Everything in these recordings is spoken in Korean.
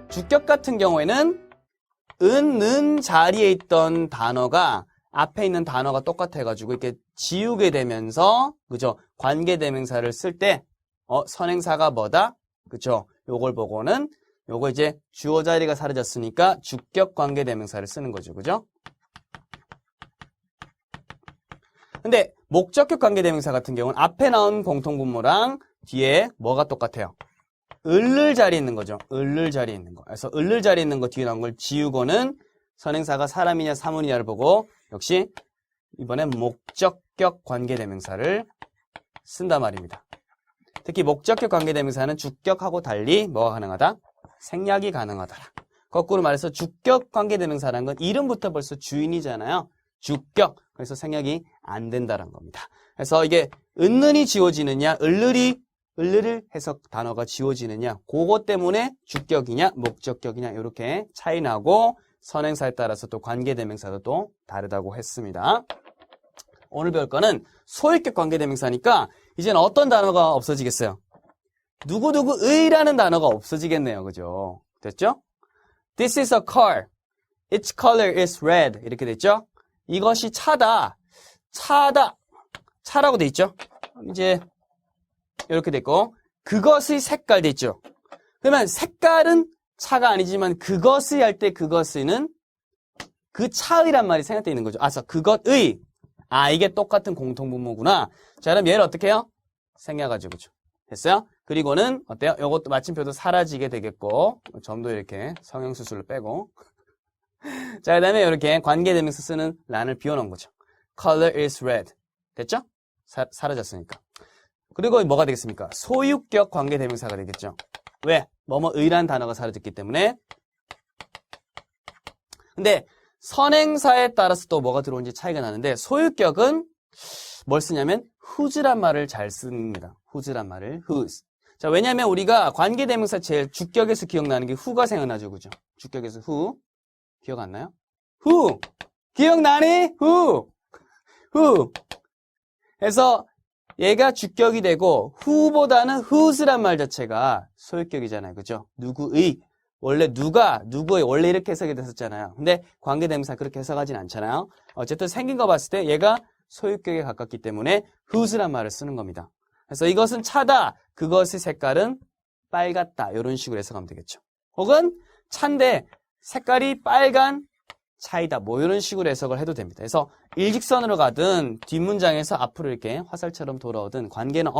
주격 같은 경우에는 은 자리에 있던 단어가 앞에 있는 단어가 똑같아가지고 이렇게 지우게 되면서, 그죠? 관계대명사를 쓸 때, 선행사가 뭐다? 그죠? 요걸 보고는, 요거 이제 주어 자리가 사라졌으니까 주격 관계대명사를 쓰는 거죠. 그죠? 근데 목적격 관계대명사 같은 경우는 앞에 나온 공통분모랑 뒤에 뭐가 똑같아요? 을을 자리에 있는 거죠. 을을 자리에 있는 거. 그래서 을을 자리에 있는 거 뒤에 나온 걸 지우고는 선행사가 사람이냐 사물이냐를 보고 역시 이번엔 목적격 관계대명사를 쓴단 말입니다. 특히 목적격 관계대명사는 주격하고 달리 뭐가 가능하다? 생략이 가능하더라. 거꾸로 말해서 주격 관계대명사라는 건 이름부터 벌써 주인이잖아요. 주격. 그래서 생략이 안 된다는 겁니다. 그래서 이게 은는이 지워지느냐, 을을 해서 단어가 지워지느냐, 그것 때문에 주격이냐, 목적격이냐 이렇게 차이 나고 선행사에 따라서 또 관계대명사도 또 다르다고 했습니다. 오늘 배울 거는 소유격 관계대명사니까 이제는 어떤 단어가 없어지겠어요? 누구누구의라는 단어가 없어지겠네요. 그죠? 됐죠? This is a car. Its color is red. 이렇게 됐죠? 이것이 차다. 차라고 돼 있죠? 이제 이렇게 됐고 그것의 색깔 돼 있죠? 그러면 색깔은 차가 아니지만 그것의 할 때 그것의는 그 차의란 말이 생각되어 있는 거죠. 그것의. 이게 똑같은 공통분모구나. 자, 그럼 얘를 어떻게 해요? 생략하죠. 그죠? 됐어요? 그리고는 어때요? 이것도 마침표도 사라지게 되겠고 점도 이렇게 성형수술로 빼고 자, 그 다음에 이렇게 관계대명사 쓰는 란을 비워놓은 거죠. Color is red. 됐죠? 사라졌으니까. 그리고 뭐가 되겠습니까? 소유격 관계대명사가 되겠죠. 왜? 뭐뭐의란 단어가 사라졌기 때문에. 근데 선행사에 따라서 또 뭐가 들어오는지 차이가 나는데 소유격은 뭘 쓰냐면 whose란 말을 잘 씁니다. whose란 말을. whose. 자, 왜냐면 우리가 관계대명사 제일 주격에서 기억나는 게 who가 생각나죠. 그죠? 주격에서 who. 기억 안 나요? who. 기억나니? who. 그래서 얘가 주격이 되고 who보다는 whose란 말 자체가 소유격이잖아요. 그죠? 누구의. 원래 누구의 원래 이렇게 해석이 됐었잖아요. 근데 관계대명사 그렇게 해석하진 않잖아요. 어쨌든 생긴 거 봤을 때 얘가 소유격에 가깝기 때문에 whose란 말을 쓰는 겁니다. 그래서 이것은 차다. 그것의 색깔은 빨갛다. 이런 식으로 해석하면 되겠죠. 혹은 차인데 색깔이 빨간 차이다. 뭐 이런 식으로 해석을 해도 됩니다. 그래서 일직선으로 가든 뒷문장에서 앞으로 이렇게 화살처럼 돌아오든 관계는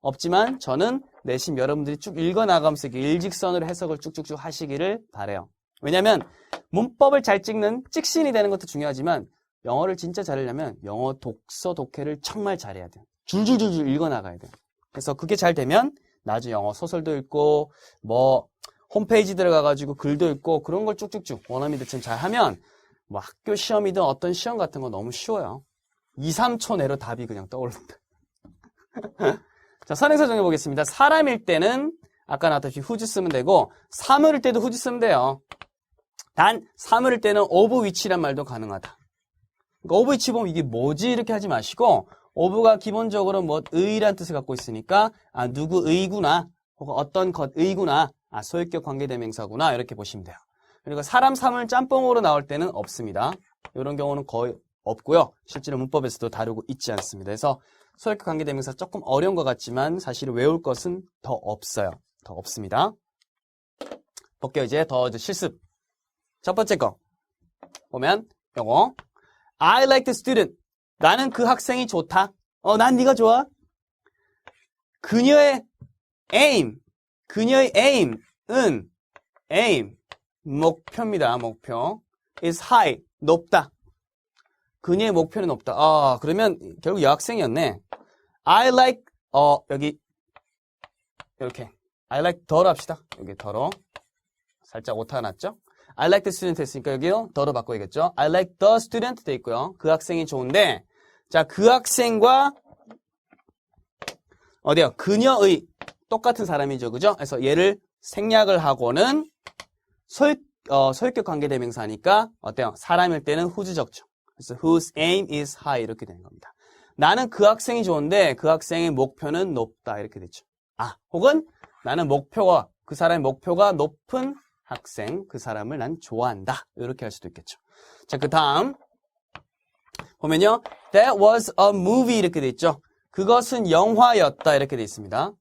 없지만 저는 내심 여러분들이 쭉 읽어나가면서 이렇게 일직선으로 해석을 쭉쭉쭉 하시기를 바라요. 왜냐면 문법을 잘 찍는 찍신이 되는 것도 중요하지만 영어를 진짜 잘하려면 영어 독서, 독해를 정말 잘해야 돼요. 줄줄줄줄 읽어나가야 돼요. 그래서 그게 잘 되면 나중에 영어 소설도 읽고 홈페이지 들어가가지고 글도 읽고 그런 걸 쭉쭉쭉 원어민들처럼 잘하면 학교 시험이든 어떤 시험 같은 거 너무 쉬워요. 2, 3초 내로 답이 그냥 떠오릅니다. 자, 선행사 정해 보겠습니다. 사람일 때는 아까 나왔다시피 whose 쓰면 되고 사물일 때도 whose 쓰면 돼요. 단 사물일 때는 of which란 말도 가능하다. 그러니까 of which 보면 이게 뭐지 이렇게 하지 마시고 of가 기본적으로 의란 뜻을 갖고 있으니까 누구의구나 혹은 어떤 것의구나 소유격 관계대명사구나 이렇게 보시면 돼요. 그리고 사람, 사물 짬뽕으로 나올 때는 없습니다. 이런 경우는 거의 없고요. 실제로 문법에서도 다루고 있지 않습니다. 그래서 소유격 관계대명사 조금 어려운 것 같지만 사실 외울 것은 더 없어요. 더 없습니다. 볼게요. 이제 실습. 첫 번째 거 보면 요거 I like the student. 나는 그 학생이 좋다. 난 네가 좋아. 그녀의 aim은 목표입니다. 목표 is high. 높다. 그녀의 목표는 높다. 그러면 결국 여학생이었네. I like 여기 이렇게 I like 더로 합시다. 여기 더로 살짝 오타 났죠? I like the student 했으니까 여기요 더로 바꿔야겠죠? I like the student 돼 있고요. 그 학생이 좋은데 자, 그 학생과 어디요? 그녀의 똑같은 사람이죠. 그죠? 그래서 얘를 생략을 하고는 소유격 관계대명사니까 어때요? 사람일 때는 whose 적죠. 그래서 whose aim is high 이렇게 되는 겁니다. 나는 그 학생이 좋은데 그 학생의 목표는 높다 이렇게 되죠. 혹은 나는 목표가, 그 사람의 목표가 높은 학생, 그 사람을 난 좋아한다. 이렇게 할 수도 있겠죠. 자, 그 다음. 보면요. That was a movie 이렇게 돼 있죠. 그것은 영화였다. 이렇게 돼 있습니다.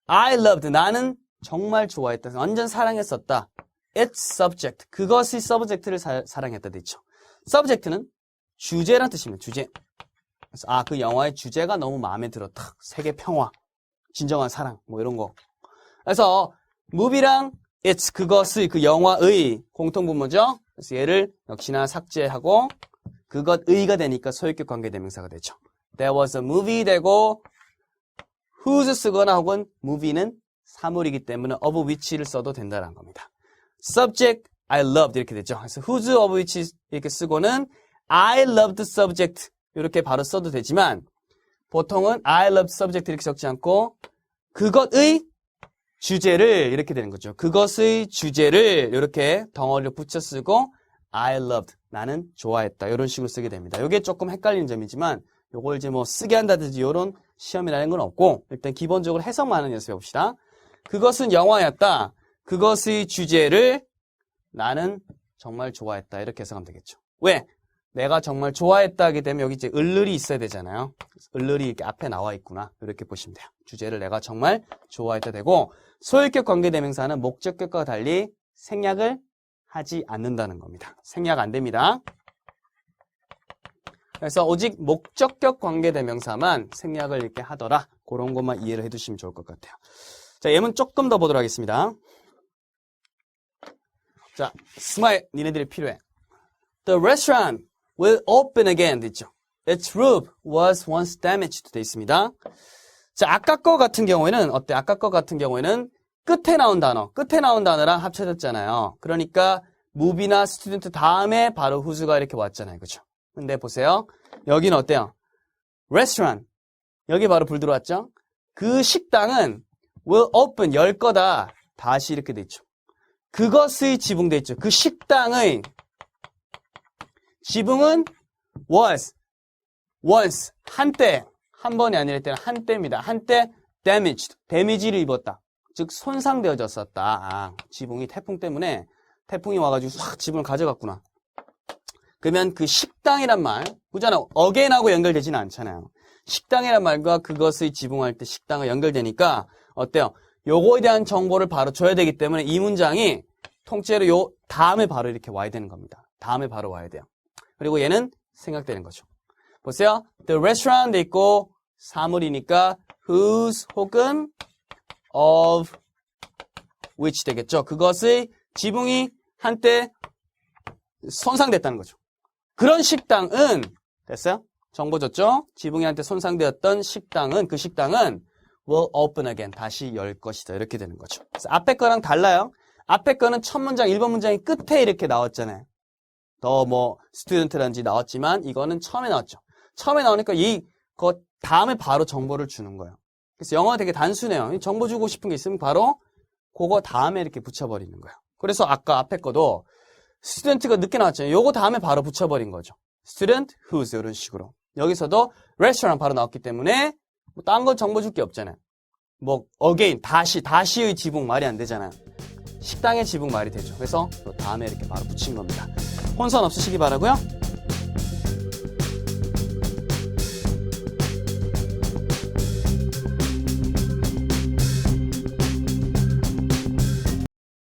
I loved. 나는 정말 좋아했다. 완전 사랑했었다. Its subject. 그것의 subject를 사랑했다. 돼 있죠. subject는 주제란 뜻입니다. 주제. 그래서 그 영화의 주제가 너무 마음에 들었다. 세계 평화, 진정한 사랑, 뭐 이런 거. 그래서 movie랑 its 그것의 그 영화의 공통분모죠. 그래서 얘를 역시나 삭제하고 그것의가 되니까 소유격 관계대명사가 되죠. There was a movie 되고 whose 쓰거나 혹은 movie는 사물이기 때문에 of which를 써도 된다는 겁니다. Subject I loved 이렇게 되죠. 그래서 whose of which 이렇게 쓰고는 I loved subject 이렇게 바로 써도 되지만 보통은 I loved subject 이렇게 적지 않고 그것의 주제를 이렇게 되는 거죠. 그것의 주제를 이렇게 덩어리로 붙여 쓰고 I loved 나는 좋아했다 이런 식으로 쓰게 됩니다. 이게 조금 헷갈리는 점이지만 요걸 이제 뭐 쓰게 한다든지 이런 시험이라는 건 없고 일단 기본적으로 해석만 하는 연습해 봅시다. 그것은 영화였다. 그것의 주제를 나는 정말 좋아했다 이렇게 해석하면 되겠죠. 왜? 내가 정말 좋아했다 하게 되면 여기 이제 을을이 있어야 되잖아요. 을을이 이렇게 앞에 나와 있구나. 이렇게 보시면 돼요. 주제를 내가 정말 좋아했다 되고 소유격 관계대명사는 목적격과 달리 생략을 하지 않는다는 겁니다. 생략 안 됩니다. 그래서 오직 목적격 관계대명사만 생략을 이렇게 하더라. 그런 것만 이해를 해두시면 좋을 것 같아요. 자, 예문 조금 더 보도록 하겠습니다. 자, 스마일 니네들이 필요해. The restaurant will open again 있죠. Its roof was once damaged 돼 있습니다. 자, 아까 거 같은 경우에는 어때? 아까 거 같은 경우에는 끝에 나온 단어랑 합쳐졌잖아요. 그러니까 movie나 student 다음에 바로 whose가 이렇게 왔잖아요. 그렇죠? 근데 보세요. 여기는 어때요? restaurant. 여기 바로 불 들어왔죠? 그 식당은 will open 열 거다. 다시 이렇게 돼 있죠. 그것의 지붕 돼 있죠. 그 식당의 지붕은 was once 한때 한 번이 아니라 때는 한때입니다. 한때 damaged 데미지를 입었다. 즉 손상되어졌었다. 지붕이 태풍 때문에 태풍이 와가지고 싹 지붕을 가져갔구나. 그러면 그 식당이란 말 그잖아. again하고 연결되지는 않잖아요. 식당이란 말과 그것의 지붕할 때 식당과 연결되니까 어때요? 요거에 대한 정보를 바로 줘야 되기 때문에 이 문장이 통째로 요 다음에 바로 이렇게 와야 되는 겁니다. 다음에 바로 와야 돼요. 그리고 얘는 생각되는 거죠. 보세요. The restaurant 돼 있고 사물이니까 whose 혹은 of which 되겠죠. 그것의 지붕이 한때 손상됐다는 거죠. 그런 식당은 됐어요? 정보 줬죠? 지붕이 한때 손상되었던 식당은 그 식당은 will open again 다시 열 것이다. 이렇게 되는 거죠. 그래서 앞에 거랑 달라요. 앞에 거는 첫 문장 1번 문장이 끝에 이렇게 나왔잖아요. 더 뭐 스튜던트라든지 나왔지만 이거는 처음에 나왔죠. 처음에 나오니까 이거 다음에 바로 정보를 주는 거예요. 그래서 영어가 되게 단순해요. 정보 주고 싶은 게 있으면 바로 그거 다음에 이렇게 붙여버리는 거예요. 그래서 아까 앞에 거도 스튜던트가 늦게 나왔잖아요. 요거 다음에 바로 붙여버린 거죠. student, whose 이런 식으로. 여기서도 restaurant 바로 나왔기 때문에 뭐 딴 거 정보 줄 게 없잖아요. 뭐 again, 다시의 지붕 말이 안 되잖아요. 식당의 지붕 말이 되죠. 그래서 또 다음에 이렇게 바로 붙인 겁니다. 혼선 없으시기 바라고요.